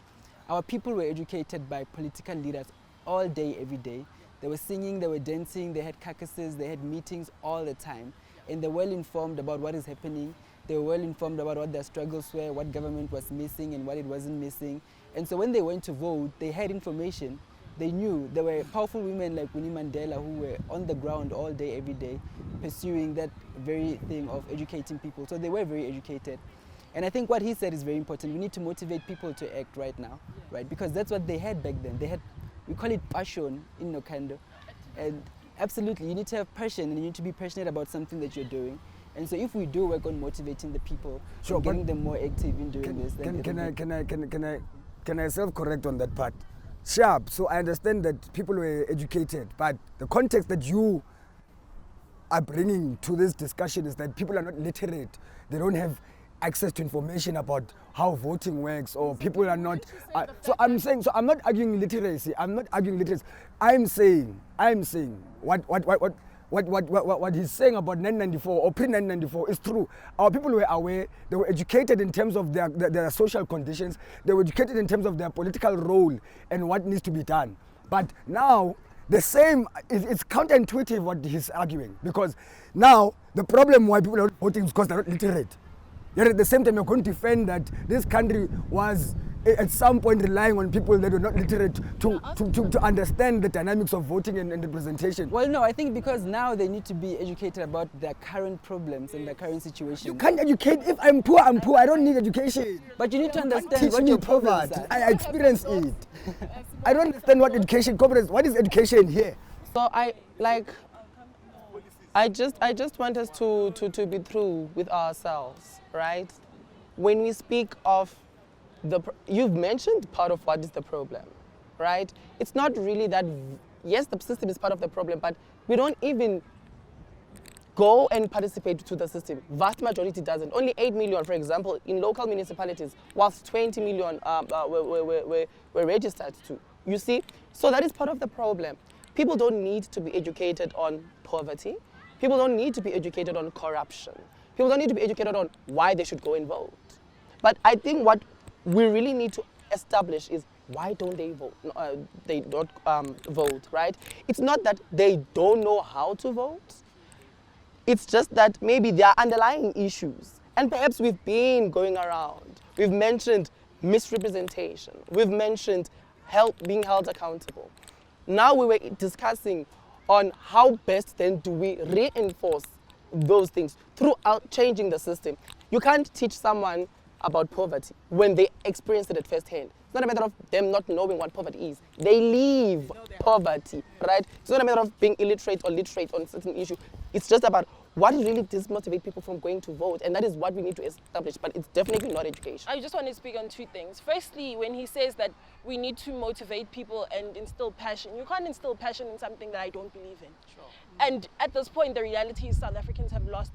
Our people were educated by political leaders all day, every day. They were singing, they were dancing, they had caucuses, they had meetings all the time, and they're well informed about what is happening. They were well informed about what their struggles were, what government was missing and what it wasn't missing. And so when they went to vote, they had information. They knew. There were powerful women like Winnie Mandela who were on the ground all day, every day, pursuing that very thing of educating people. So they were very educated. And I think what he said is very important. We need to motivate people to act right now, right? Because that's what they had back then. They had, we call it passion in Nokando. And absolutely, you need to have passion and you need to be passionate about something that you're doing. And so if we do work on motivating the people, and getting them more active in doing this, then can I self-correct on that part? Sharp. So I understand that people were educated, but the context that you are bringing to this discussion is that people are not literate. They don't have access to information about how voting works, or people are not. So I'm not arguing literacy. I'm not arguing literacy. I'm saying what he's saying about 1994 or pre-1994 is true. Our people were aware, they were educated in terms of their social conditions, they were educated in terms of their political role and what needs to be done. But now, the same, it's counterintuitive what he's arguing, because now the problem why people are voting is because they're not literate. Yet at the same time, you're going to defend that this country was at some point relying on people that were not literate to understand the dynamics of voting and representation? Well, no, I think because now they need to be educated about their current problems and their current situation. You can't educate. If I'm poor, I'm poor. I don't need education. But you need to understand Teach what me your problems poverty. are. I experience it. I don't understand what education covers. What is education here? So I just want us to be true with ourselves, right? When we speak of you've mentioned part of what is the problem, right? It's not really that, yes, the system is part of the problem, but we don't even go and participate to the system. Vast majority doesn't. Only 8 million, for example, in local municipalities, whilst 20 million were registered to. You see? So that is part of the problem. People don't need to be educated on poverty. People don't need to be educated on corruption. People don't need to be educated on why they should go and vote. But I think what we really need to establish is why don't they vote? They don't vote, right? It's not that they don't know how to vote. It's just that maybe there are underlying issues. And perhaps we've been going around. We've mentioned misrepresentation. We've mentioned being held accountable. Now we were discussing on how best then do we reinforce those things throughout changing the system. You can't teach someone about poverty when they experience it at first hand. It's not a matter of them not knowing what poverty is. They live poverty, right? It's not a matter of being illiterate or literate on a certain issue. It's just about what really dismotivates people from going to vote, and that is what we need to establish, but it's definitely not education. I just want to speak on two things. Firstly, when he says that we need to motivate people and instill passion, you can't instill passion in something that I don't believe in. Sure. And at this point, the reality is South Africans have lost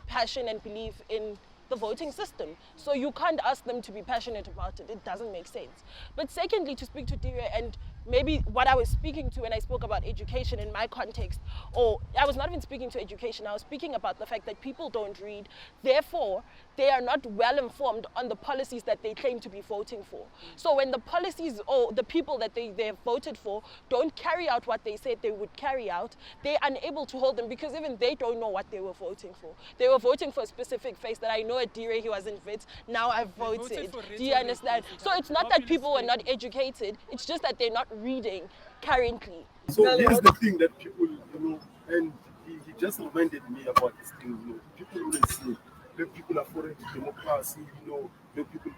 passion and belief in the voting system. So you can't ask them to be passionate about it. It doesn't make sense. But secondly, to speak to Dire and maybe what I was speaking to when I spoke about education in my context, or I was not even speaking to education, I was speaking about the fact that people don't read, therefore they are not well informed on the policies that they claim to be voting for. So when the policies or the people that they have voted for don't carry out what they said they would carry out, they're unable to hold them because even they don't know what they were voting for. They were voting for a specific face that I know at Dire he was in Wits, now I've voted. Do you understand? So it's not that people were not educated, it's just that they're not reading currently. So here's the thing that people, and he just reminded me about this thing, people always say, the people are foreign to democracy, the people,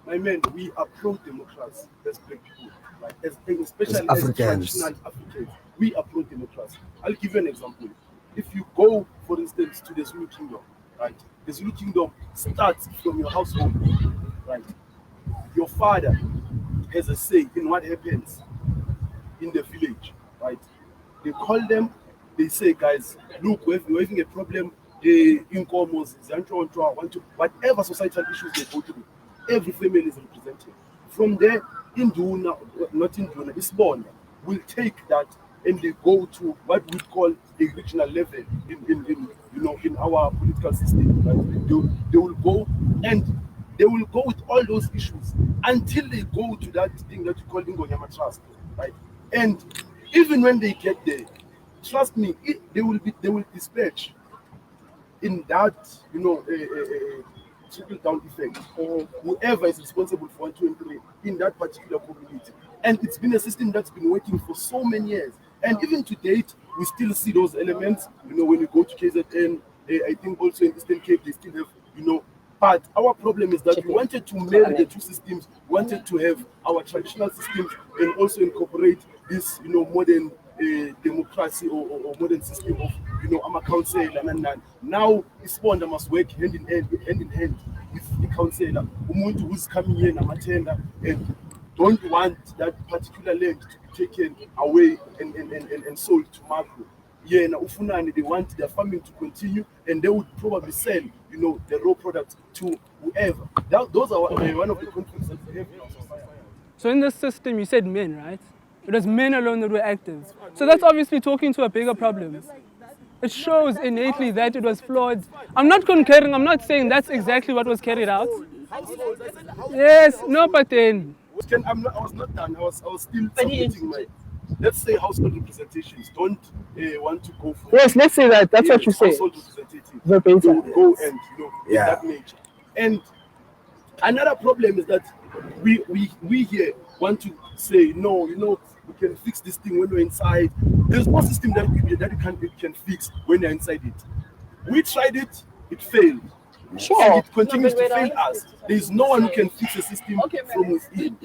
my man, we are pro-democracy as black people, right? Especially as traditional Africans, we are pro-democracy. I'll give you an example. If you go, for instance, to the Zulu Kingdom, right? The Zulu Kingdom starts from your household, right? Your father has a say in what happens in the village, right? They call them, they say, guys, look, we're having a problem, the incomes, whatever societal issues they go through, every family is represented. From there, Induna, not Induna, Isbona, will take that and they go to what we call a regional level in our political system. Right? They will go and they will go with all those issues until they go to that thing that you call Ingonyama Trust, right? And even when they get there, trust me, they will dispatch in that trickle down effect or whoever is responsible for 1, 2, and 3 in that particular community. And it's been a system that's been working for so many years. And even to date, we still see those elements. When you go to KZN, I think also in Eastern Cape, they still have, but our problem is that we wanted to marry the two systems, wanted to have our traditional systems and also incorporate this, modern democracy or modern system of, I'm a councillor and now Isponda must work hand in hand with the councillor, umuntu who's coming in, I'm a tender, and don't want that particular land to be taken away and sold to Marco. Yeah, now Ufunani, they want their farming to continue and they would probably sell, the raw product to whoever. Those are one of the conflicts that we have in our society. So in this system, you said men, right? It was men alone that were active. So that's obviously talking to a bigger problem. It shows innately that it was flawed. I'm not concurring, I'm not saying that's exactly what was carried out. Yes, no, but then. I was not done, I was still submitting my, let's say household representations don't want to go for. Yes, let's say that, that's what you say. Household representatives go and, in that nature. And another problem is that we here want to say no, we can fix this thing when we're inside. There's no system that you can fix when you're inside it. We tried it, it failed. Sure. And it continues to fail us. There's no one who can fix a system from within.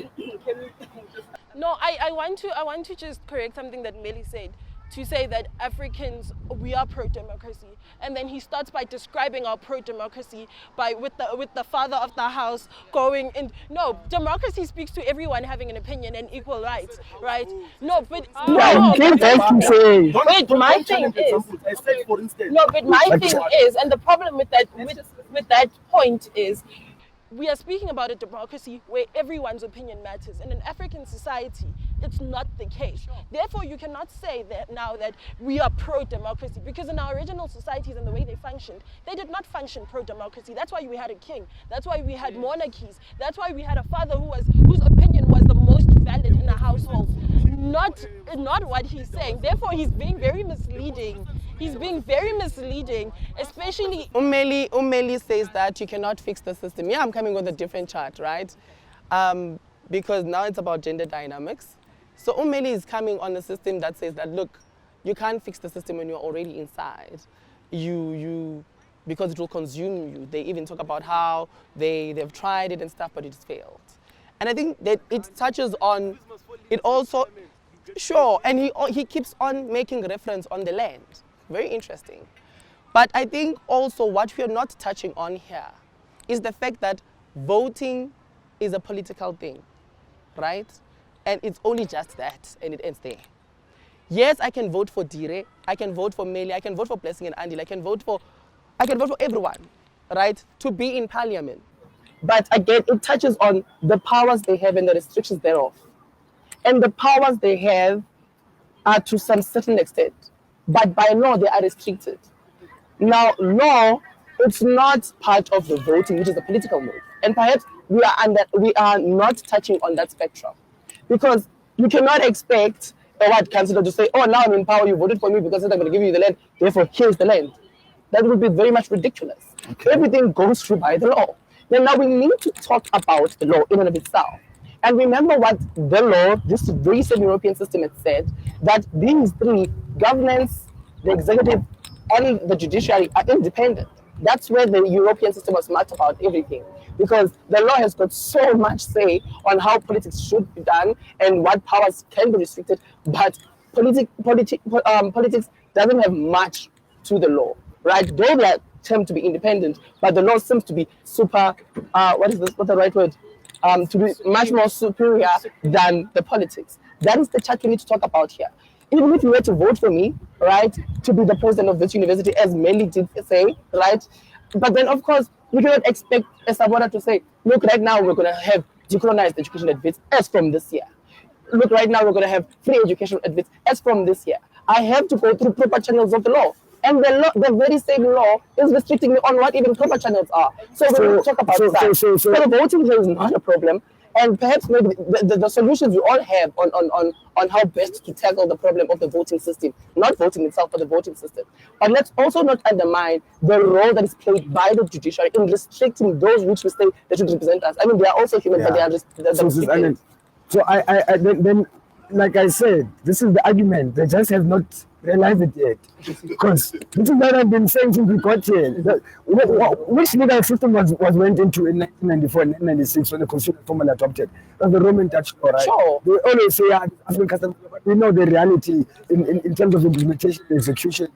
No, I want to just correct something that Meli said, to say that Africans, we are pro-democracy, and then he starts by describing our pro-democracy with the father of the house going in. No, democracy speaks to everyone having an opinion and equal rights, right? No, but Wait, my thing is, I said, for instance, no, but my thing is, and the problem with that point is, we are speaking about a democracy where everyone's opinion matters. In an African society, it's not the case. Sure. Therefore, you cannot say that now that we are pro-democracy, because in our original societies and the way they functioned, they did not function pro-democracy. That's why we had a king. That's why we had monarchies. That's why we had a father whose opinion was the most valid in a household. Not what he's saying. Therefore, he's being very misleading. He's being very misleading, especially... Umeli says that you cannot fix the system. Yeah, I'm coming with a different chart, right? Because now it's about gender dynamics. So Umeli is coming on a system that says that, look, you can't fix the system when you're already inside. Because it will consume you. They even talk about how they've tried it and stuff, but it's failed. And I think that it touches on, it also, sure, and he keeps on making reference on the land. Very interesting. But I think also what we are not touching on here is the fact that voting is a political thing, right? And it's only just that, and it ends there. Yes, I can vote for Dire, I can vote for Meli, I can vote for Blessing and Andile, I can vote for everyone, right, to be in parliament. But again, it touches on the powers they have and the restrictions thereof. And the powers they have are to some certain extent. But by law, they are restricted. Now, law, it's not part of the voting, which is a political move. And perhaps we are not touching on that spectrum. Because you cannot expect a white councillor to say, oh, now I'm in power, you voted for me because I'm going to give you the land, therefore here's the land. That would be very much ridiculous. Okay. Everything goes through by the law. Then now we need to talk about the law in and of itself. And remember what the law, this very same European system, had said, that these three, governance, the executive, and the judiciary, are independent. That's where the European system was smart about everything. Because the law has got so much say on how politics should be done and what powers can be restricted, but politics doesn't have much to the law, right? Though they attempt to be independent, but the law seems to be what's the right word? To be much more superior than the politics. That is the chart we need to talk about here. Even if you were to vote for me, right, to be the president of Wits University, as Meli did say, right, but then of course, you cannot expect a Sabora to say, look, right now we're going to have decolonized education at Wits as from this year. Look, right now we're going to have free education at Wits as from this year. I have to go through proper channels of the law. And the very same law is restricting me on what even proper channels are. So when we talk about that, so voting here is not a problem. And perhaps maybe the solutions we all have on how best to tackle the problem of the voting system, not voting itself, but the voting system. But let's also not undermine the role that is played by the judiciary in restricting those which we say that should represent us. I mean, they are also human, but they are just... So then, like I said, this is the argument. They just have not realized it yet. Because this is what I've been saying since we got here. Which legal system was went into in 1994 and 1996 when the constitutional formula adopted? That's the Roman Dutch law, right? Sure. They always say, African custom, we know the reality in terms of implementation and execution.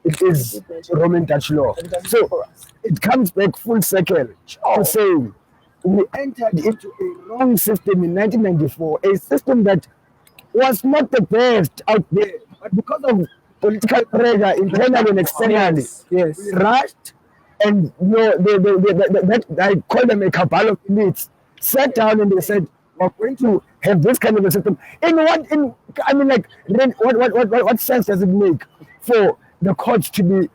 It is Roman Dutch law. So it comes back full circle to saying we entered into a wrong system in 1994, a system that was not the best out there, but because of political pressure, internally and externally, yes, we rushed, and I call them a cabal of elites, sat down and they said, we're going to have this kind of a system. What sense does it make for the courts to be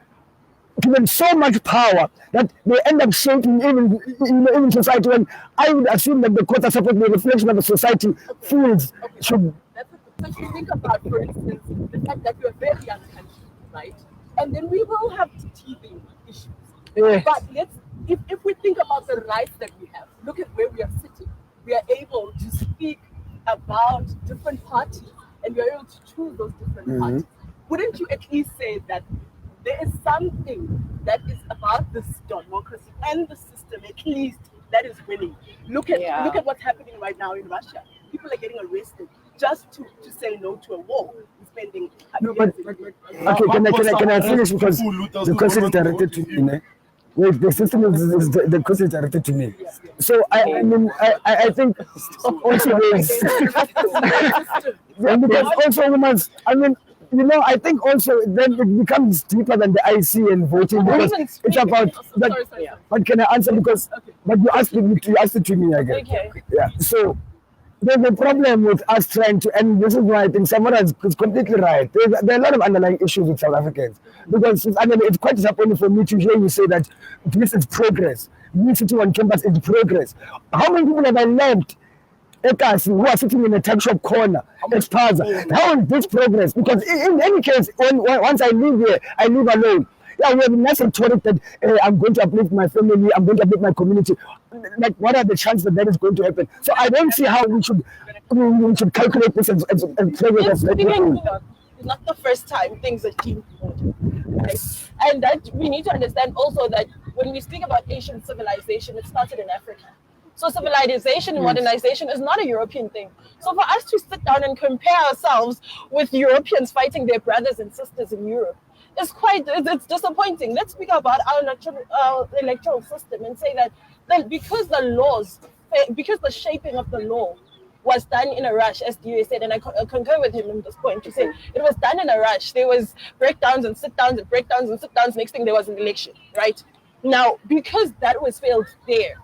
given so much power that they end up shaping even society? When I would assume that the courts are supposed to be a reflection of the society, fools should. But you think about, for instance, the fact that we're a very young country, right? And then we will have teething issues. Yeah. But if we think about the rights that we have, look at where we are sitting. we are able to speak about different parties and we are able to choose those different parties, wouldn't you at least say that there is something that is about this democracy and the system, at least, that is winning? Look at what's happening right now in Russia. People are getting arrested just to say no to a war. Spending No, but okay, can I finish because the question is directed to me. Wait, the system is the question is directed to me. So I think also and because also women's, I think also then it becomes deeper than the IC and voting because it's about that. But can I answer because but you asked it to me again. Okay. Yeah. So there's a problem with us trying to, and this is why I think Samara is completely right. There are a lot of underlying issues with South Africans because it's quite disappointing for me to hear you say that this is progress. Me sitting on campus is progress. How many people have I left who are sitting in a tuck shop corner at Plaza? How is this progress? Because in any case, once I live here, I live alone. Yeah, we have a nice rhetoric that I'm going to uplift my family, I'm going to uplift my community. Like, what are the chances that is going to happen? So I don't see how we should calculate this as progress. It's not the first time things are changing, right? And that we need to understand also that when we speak about Asian civilization, it started in Africa. So civilization and modernization is not a European thing. So for us to sit down and compare ourselves with Europeans fighting their brothers and sisters in Europe, it's disappointing. Let's speak about our electoral system and say that because the shaping of the law was done in a rush, as DA said, and I concur with him on this point, to say it was done in a rush. There was breakdowns and sit-downs and breakdowns and sit-downs. Next thing, there was an election, right? Now, because that was failed there,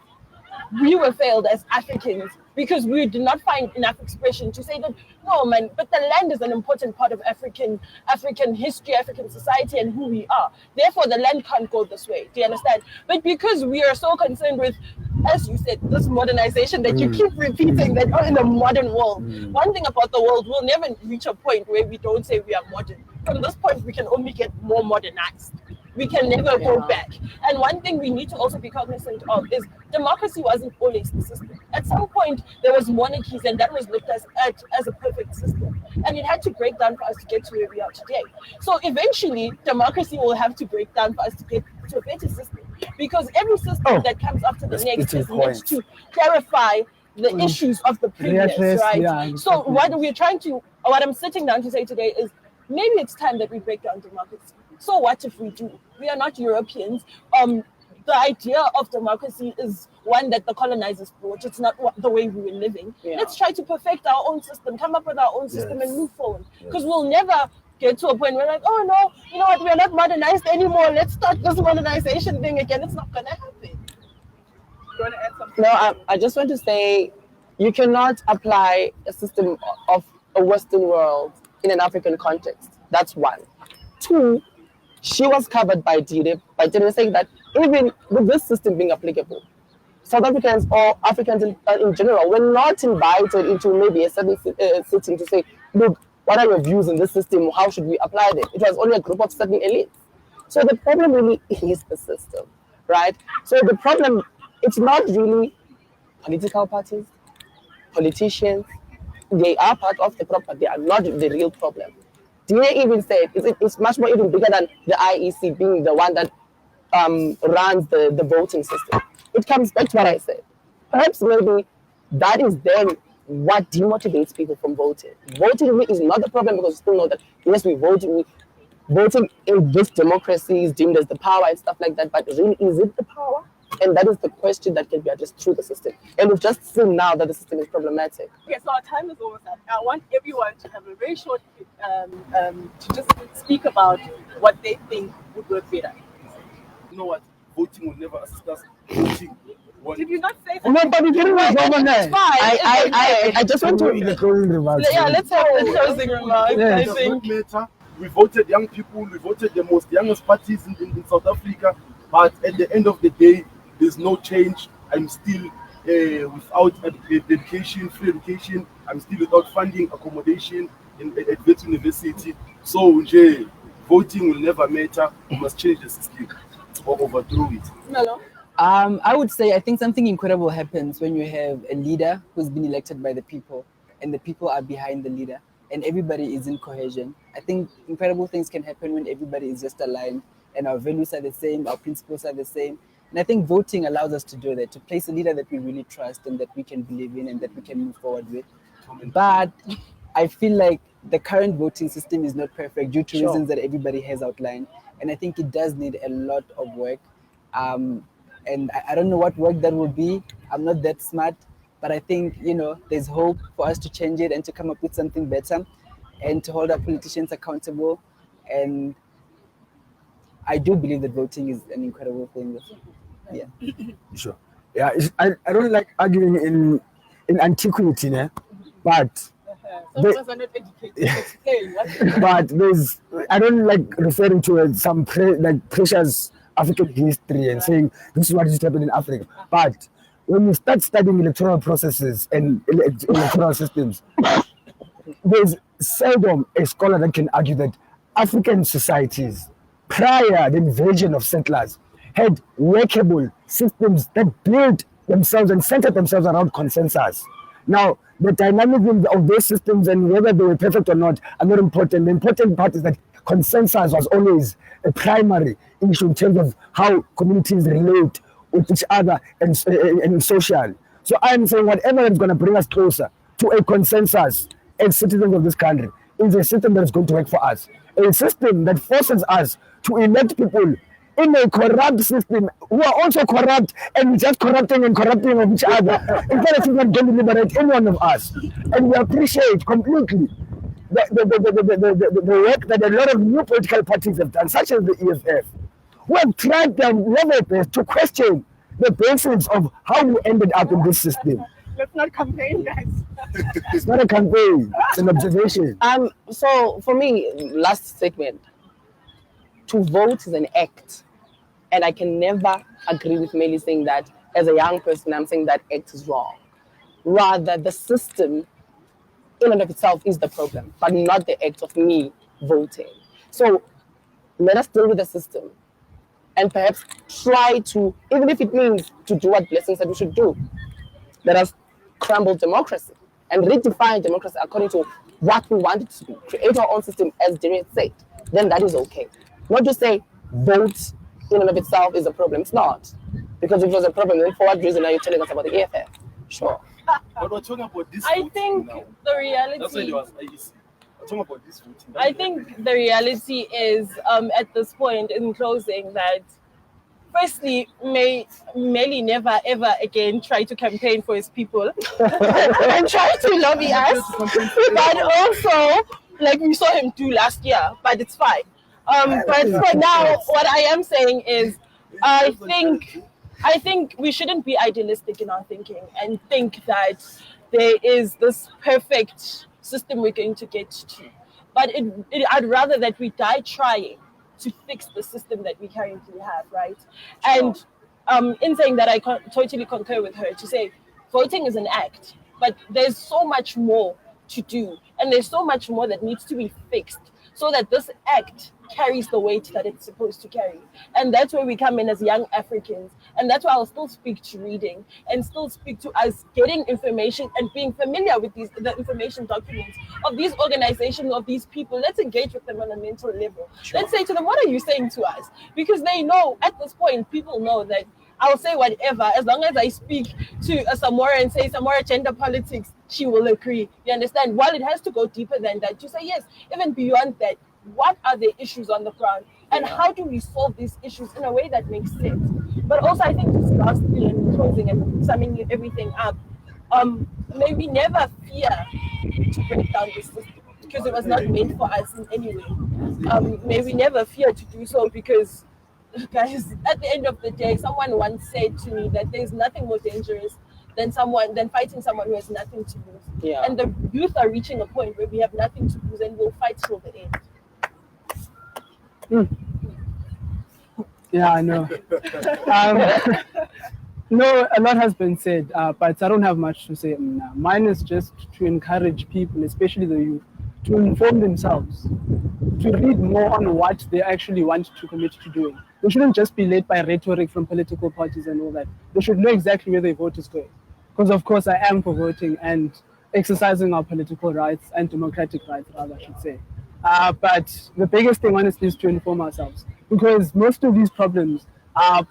we were failed as Africans because we did not find enough expression to say that, no, man, but the land is an important part of African history, African society, and who we are. Therefore, the land can't go this way. Do you understand? But because we are so concerned with, as you said, this modernization that you keep repeating, that in the modern world, one thing about the world, we'll never reach a point where we don't say we are modern. From this point, we can only get more modernized. We can never go back. And one thing we need to also be cognizant of is democracy wasn't always the system. At some point, there was monarchies, and that was looked at as a perfect system. And it had to break down for us to get to where we are today. So eventually, democracy will have to break down for us to get to a better system. Because every system that comes after the next is meant to clarify the issues of the previous, right? Yeah, so what I'm sitting down to say today is maybe it's time that we break down democracy. So what if we do? We are not Europeans. The idea of democracy is one that the colonizers brought. It's not the way we were living. Yeah. Let's try to perfect our own system, come up with our own system and move forward. Because we'll never get to a point where we're like, oh no, you know what, we're not modernized anymore. Let's start this modernization thing again. It's not going to happen. You want to add something? No, I just want to say you cannot apply a system of a Western world in an African context. That's one. Two, she was covered by DD by saying that even with this system being applicable, South Africans or Africans in general were not invited into maybe a certain sitting to say, look, what are your views in this system? How should we apply them? It was only a group of certain elites. So the problem really is the system, right? So the problem, it's not really political parties, politicians. They are part of the problem, but they are not the real problem. DA even said it's much more even bigger than the IEC being the one that runs the voting system. It comes back to what I said. Perhaps maybe that is then what demotivates people from voting. Voting is not the problem because we still know that, yes, voting in this democracy is deemed as the power and stuff like that, but really, is it the power? And that is the question that can be addressed through the system. And we've just seen now that the system is problematic. Okay, so our time is almost up. I want everyone to have a very short, to just speak about what they think would work better. You know what? Voting will never assist us. Voting. Did you not say that? No, but we didn't know It's fine. I just want to... the closing remarks. Yeah, let's have the closing remarks. Yes. I think. We voted young people, we voted the most youngest parties in South Africa, but at the end of the day, there's no change. I'm still without education, free education. I'm still without funding, accommodation at Wits University. So, voting will never matter. We must change the system or overthrow it. No. I would say I think something incredible happens when you have a leader who's been elected by the people and the people are behind the leader and everybody is in cohesion. I think incredible things can happen when everybody is just aligned and our values are the same, our principles are the same. And I think voting allows us to do that, to place a leader that we really trust and that we can believe in and that we can move forward with. But I feel like the current voting system is not perfect due to reasons that everybody has outlined. And I think it does need a lot of work. And I don't know what work that will be. I'm not that smart, but I think, there's hope for us to change it and to come up with something better and to hold our politicians accountable. And I do believe that voting is an incredible thing. Yeah. Sure. Yeah, I don't like arguing in antiquity, né? But Some of us are not educated. Explain what. but I don't like referring to some precious African history and saying this is what is happening in Africa. But when you start studying electoral processes and electoral systems, there's seldom a scholar that can argue that African societies, prior the invasion of settlers, had workable systems that built themselves and centered themselves around consensus. Now, the dynamism of those systems and whether they were perfect or not are not important. The important part is that consensus was always a primary issue in terms of how communities relate with each other and social. So I'm saying whatever is going to bring us closer to a consensus as citizens of this country is a system that is going to work for us. A system that forces us to elect people in a corrupt system who are also corrupt and just corrupting of each other instead of even going to liberate any one of us. And we appreciate completely the work that a lot of new political parties have done, such as the EFF, who have tried their level best to question the basics of how we ended up in this system. Let's not campaign, guys. It's not a campaign, it's an observation. So for me, last segment, to vote is an act. And I can never agree with Melly saying that as a young person, I'm saying that act is wrong. Rather, the system in and of itself is the problem, but not the act of me voting. So let us deal with the system and perhaps try to, even if it means to do what Blessing said we should do, let us crumble democracy and redefine democracy according to what we want it to be. Create our own system, as Darius said. Then that is okay. Not to say vote in and of itself is a problem. It's not. Because if it was a problem, then for what reason are you telling us about the EFF? Sure. But we're talking about this. I think now. the reality. That's why it was IEC. We're talking about this voting. I think the reality is, at this point, in closing, that firstly, Melly never ever again try to campaign for his people and try to lobby us. But also, like we saw him do last year, but it's fine. But for now, what I am saying is, I think we shouldn't be idealistic in our thinking and think that there is this perfect system we're going to get to. But I'd rather that we die trying to fix the system that we currently have, right? And in saying that, I totally concur with her to say voting is an act, but there's so much more to do, and there's so much more that needs to be fixed so that this act carries the weight that it's supposed to carry. And that's where we come in as young Africans. And that's why I'll still speak to reading and still speak to us getting information and being familiar with the information documents of these organizations, of these people. Let's engage with them on a mental level. Sure. Let's say to them, what are you saying to us? Because they know, at this point, people know that I'll say whatever, as long as I speak to a Samora and say Samora gender politics, she will agree. You understand? While it has to go deeper than that, to say yes, even beyond that, what are the issues on the ground and how do we solve these issues in a way that makes sense? But also, I think just lastly and closing and summing everything up, may we never fear to break down the system because it was not meant for us in any way. May we never fear to do so because, guys, at the end of the day, someone once said to me that there's nothing more dangerous than fighting someone who has nothing to lose. Yeah. And the youth are reaching a point where we have nothing to lose and we'll fight till the end. Yeah, I know. No, a lot has been said, but I don't have much to say now. Mine is just to encourage people, especially the youth, to inform themselves, to read more on what they actually want to commit to doing. They shouldn't just be led by rhetoric from political parties and all that. They should know exactly where their vote is going. Because of course I am for voting and exercising our political rights and democratic rights, rather, I should say. But the biggest thing, honestly, is to inform ourselves, because most of these problems are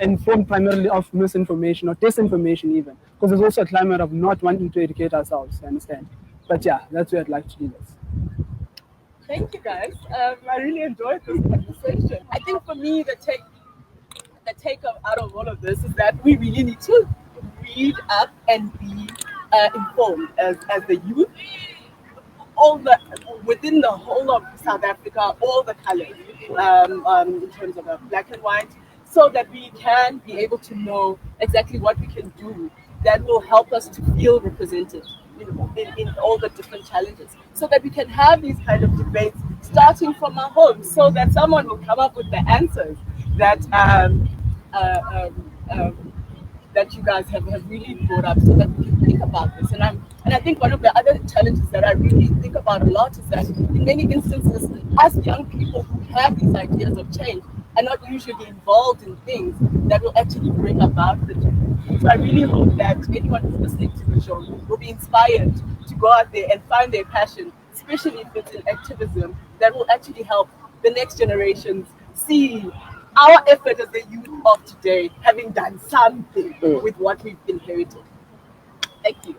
informed primarily of misinformation or disinformation, even, because there's also a climate of not wanting to educate ourselves. You understand? But yeah, that's where I'd like to do this. Thank you, guys. I really enjoyed this conversation. I think for me, the take out of all of this is that we really need to read up and be informed as the youth. All the within the whole of South Africa, all the colors, in terms of black and white, so that we can be able to know exactly what we can do that will help us to feel represented, in all the different challenges, so that we can have these kind of debates starting from our homes, so that someone will come up with the answers that that you guys have really brought up, so that we can think about this. And I think one of the other challenges that I really think about a lot is that in many instances, us young people who have these ideas of change are not usually involved in things that will actually bring about the change. So I really hope that anyone who's listening to the show will be inspired to go out there and find their passion, especially if it's in activism, that will actually help the next generations see our effort as the youth of today having done something with what we've inherited. Thank you.